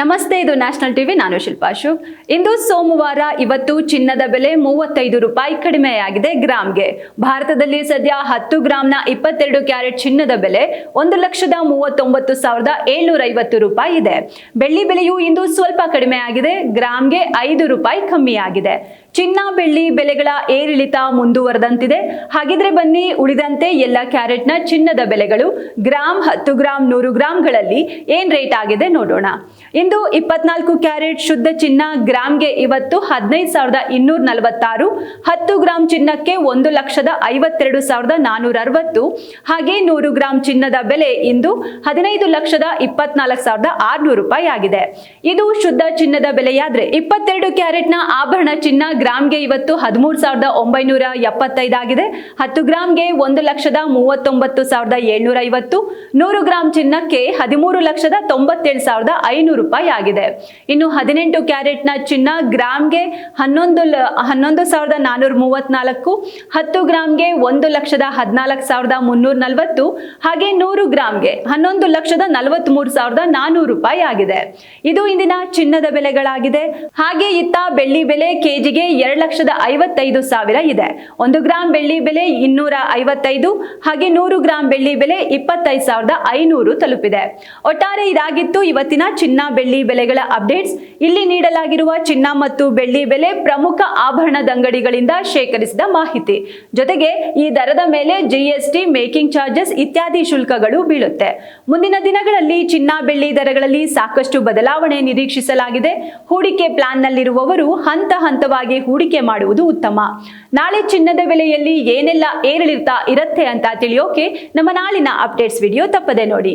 ನಮಸ್ತೆ, ಇದು national TV. ನಾನು ಶಿಲ್ಪಾ ಅಶೋಕ್. ಇಂದು ಸೋಮವಾರ. ಇವತ್ತು ಚಿನ್ನದ ಬೆಲೆ 35 ರೂಪಾಯಿ ಕಡಿಮೆಯಾಗಿದೆ ಗ್ರಾಮ್ಗೆ. ಭಾರತದಲ್ಲಿ ಸದ್ಯ 10 ಗ್ರಾಂನ 22 ಕ್ಯಾರೆಟ್ ಚಿನ್ನದ ಬೆಲೆ 1,39,750 ರೂಪಾಯಿ ಇದೆ. ಬೆಳ್ಳಿ ಬೆಲೆಯೂ ಇಂದು ಸ್ವಲ್ಪ ಕಡಿಮೆಯಾಗಿದೆ. ಗ್ರಾಮ್ಗೆ 5 ರೂಪಾಯಿ ಕಮ್ಮಿಯಾಗಿದೆ. ಚಿನ್ನ ಬೆಳ್ಳಿ ಬೆಲೆಗಳ ಏರಿಳಿತ ಮುಂದುವರೆದಂತಿದೆ. ಹಾಗಿದ್ರೆ ಬನ್ನಿ, ಉಳಿದಂತೆ ಎಲ್ಲ ಕ್ಯಾರೆಟ್ನ ಚಿನ್ನದ ಬೆಲೆಗಳು ಗ್ರಾಮ್, 10 ಗ್ರಾಂ, 100 ಗ್ರಾಂಗಳಲ್ಲಿ ಏನ್ ರೇಟ್ ಆಗಿದೆ ನೋಡೋಣ. ಇಂದು 24 ಕ್ಯಾರೆಟ್ ಶುದ್ಧ ಚಿನ್ನ ಗ್ರಾಮ್ಗೆ ಇವತ್ತು 15,246, 10 ಗ್ರಾಂ ಚಿನ್ನಕ್ಕೆ 1,52,460, ಹಾಗೆ 100 ಗ್ರಾಂ ಚಿನ್ನದ ಬೆಲೆ ಇಂದು 15,24,600 ರೂಪಾಯಿ ಆಗಿದೆ. ಇದು ಶುದ್ಧ ಚಿನ್ನದ ಬೆಲೆಯಾದ್ರೆ 22 ಕ್ಯಾರೆಟ್ನ ಆಭರಣ ಚಿನ್ನ ಗ್ರಾಮ್ಗೆ ಇವತ್ತು 13,975 ಆಗಿದೆ. 10 ಗ್ರಾಂಗೆ 1,39,750, 100 ಗ್ರಾಂ ಚಿನ್ನಕ್ಕೆ 13,97,500 ರೂಪಾಯಿ ಆಗಿದೆ. ಇನ್ನು 18 ಕ್ಯಾರೆಟ್ನ ಚಿನ್ನ ಗ್ರಾಮ್ಗೆ 11,434, 10 ಗ್ರಾಂಗೆ 1,14,340, ಹಾಗೆ 100 ಗ್ರಾಂಗೆ 11,43,400 ರೂಪಾಯಿ ಆಗಿದೆ. ಇದು ಇಂದಿನ ಚಿನ್ನದ ಬೆಲೆಗಳಾಗಿದೆ. ಹಾಗೆ ಇತ್ತ ಬೆಳ್ಳಿ ಬೆಲೆ ಕೆಜಿಗೆ 2,55,000 ಇದೆ. 1 ಗ್ರಾಂ ಬೆಳ್ಳಿ ಬೆಲೆ 255, ಹಾಗೆ 100 ಗ್ರಾಂ ಬೆಳ್ಳಿ ಬೆಲೆ 25,500 ತಲುಪಿದೆ. ಒಟ್ಟಾರೆ ಇದಾಗಿತ್ತು ಇವತ್ತಿನ ಚಿನ್ನ ಬೆಳ್ಳಿ ಬೆಲೆಗಳ ಅಪ್ಡೇಟ್ಸ್. ಇಲ್ಲಿ ನೀಡಲಾಗಿರುವ ಚಿನ್ನ ಮತ್ತು ಬೆಳ್ಳಿ ಬೆಲೆ ಪ್ರಮುಖ ಆಭರಣದ ಅಂಗಡಿಗಳಿಂದ ಶೇಖರಿಸಿದ ಮಾಹಿತಿ. ಜೊತೆಗೆ ಈ ದರದ ಮೇಲೆ GST, ಮೇಕಿಂಗ್ ಚಾರ್ಜಸ್ ಇತ್ಯಾದಿ ಶುಲ್ಕಗಳು ಬೀಳುತ್ತೆ. ಮುಂದಿನ ದಿನಗಳಲ್ಲಿ ಚಿನ್ನ ಬೆಳ್ಳಿ ದರಗಳಲ್ಲಿ ಸಾಕಷ್ಟು ಬದಲಾವಣೆ ನಿರೀಕ್ಷಿಸಲಾಗಿದೆ. ಹೂಡಿಕೆ ಪ್ಲಾನ್ ನಲ್ಲಿರುವವರು ಹಂತ ಹಂತವಾಗಿ ಹೂಡಿಕೆ ಮಾಡುವುದು ಉತ್ತಮ. ನಾಳೆ ಚಿನ್ನದ ಬೆಲೆಯಲ್ಲಿ ಏನೆಲ್ಲ ಏರಿಳಿತ ಇರುತ್ತೆ ಅಂತ ತಿಳಿಯೋಕೆ ನಮ್ಮ ನಾಳಿನ ಅಪ್ಡೇಟ್ಸ್ ವಿಡಿಯೋ ತಪ್ಪದೆ ನೋಡಿ.